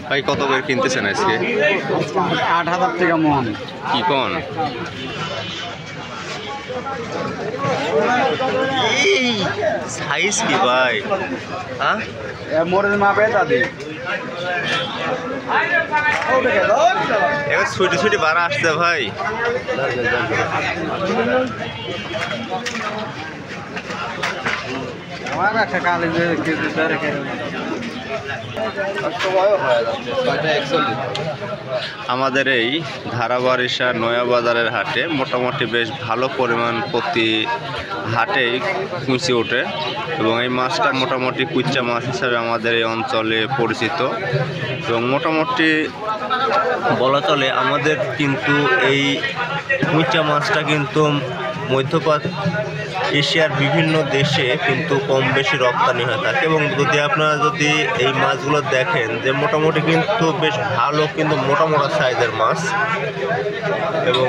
ভাই কত করে কিনতেছেন আজকে? 8,000 টাকা মন। কি কোন এই সাইজ কি ভাই? হ্যাঁ মোড়ের মাপে দাদি এবার ছুটি ছুটি বাড়া আসছে ভাই। আমার একটা কালে আমাদের এই ধারাবাড়িসা নয়াবাজারের হাটে মোটামুটি বেশ ভালো পরিমাণ প্রতি হাটেই কুঁচি ওঠে এবং এই মাছটা মোটামুটি কুচ্চা মাছ হিসাবে আমাদের এই অঞ্চলে পরিচিত এবং মোটামুটি বলা চলে আমাদের কিন্তু এই কুঁচা মাছটা কিন্তু মধ্যপ্রাচ্য এশিয়ার বিভিন্ন দেশে কিন্তু কম বেশি রপ্তানি হয়ে থাকে এবং যদি আপনারা যদি এই মাছগুলো দেখেন যে মোটামুটি কিন্তু বেশ ভালো কিন্তু মোটা মোটা সাইজের মাছ এবং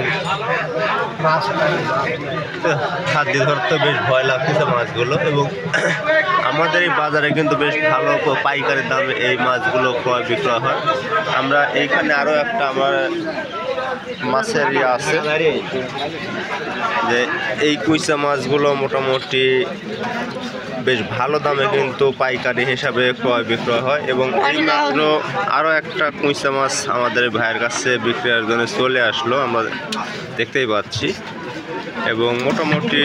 হাত দিয়ে ধরতে বেশ ভয় লাগতেছে মাছগুলো এবং আমাদের এই বাজারে কিন্তু বেশ ভালো পাইকারি দামে এই মাছগুলো ক্রয় বিক্রয় হয়। আমরা এইখানে আরও একটা আমার মাছের ইয়ে আছে যে এই কুইচা মাছগুলো মোটামুটি বেশ ভালো দামে কিন্তু পাইকারি হিসাবে ক্রয় বিক্রয় হয় এবং এই মাত্র আরও একটা কুইচা মাছ আমাদের ভাইয়ের কাছে বিক্রয়ের জন্য চলে আসলো, আমরা দেখতেই পাচ্ছি এবং মোটামুটি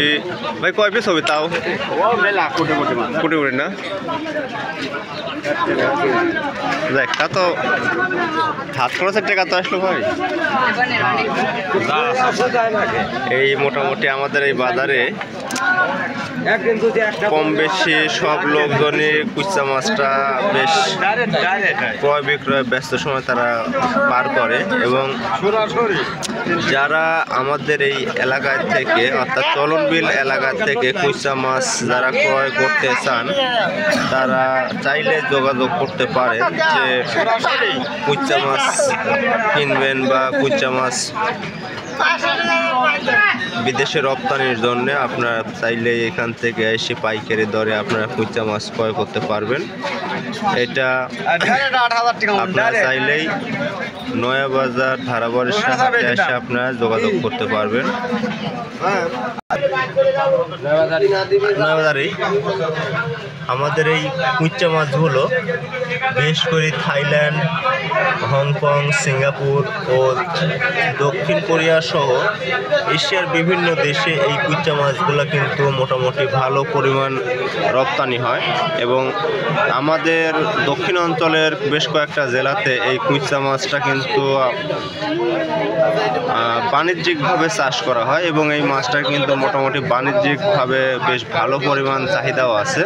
ভাই কয় পিস হবে তাও? কোটি কোটি না দেখ তা তো হাত খরচের টাকা তো আসলো ভাই। এই মোটামুটি আমাদের এই বাজারে কম বেশি সব লোকজনই কুচা মাছটা বেশ ক্রয় বিক্রয় ব্যস্ত সময় তারা পার করে এবং যারা আমাদের এই এলাকায় থেকে অর্থাৎ চলনবিল এলাকা থেকে কুচা মাছ যারা ক্রয় করতে চান তারা চাইলে যোগাযোগ করতে পারেন যে কুচা মাছ কিনবেন বা কুচা মাছ বিদেশে রপ্তানির জন্য আপনারা চাইলে এখান থেকে এসে পাইকারি দরে আপনারা কুচা মাছ ক্রয় করতে পারবেন। এটা আপনারা চাইলেই নয়াবাজার ধারাবাড়িসা হাটে এসে আপনারা যোগাযোগ করতে পারবেন। নয়াবাজারে আমাদের এই কুচা মাছগুলো বিশেষ করে থাইল্যান্ড, হংকং, সিঙ্গাপুর ও দক্ষিণ কোরিয়া সহ এশিয়ার বিভিন্ন দেশে এই কুচা মাছগুলো কিন্তু মোটামুটি ভালো পরিমাণ রপ্তানি হয় এবং আমাদের দক্ষিণ অঞ্চলের বেশ কয়েকটা জেলাতে এই কুচা মাছটা কিন্তু বাণিজ্যিকভাবে চাষ করা হয় এবং এই মাছটা কিন্তু মোটামুটি বাণিজ্যিকভাবে বেশ ভালো পরিমাণ চাহিদাও আছে।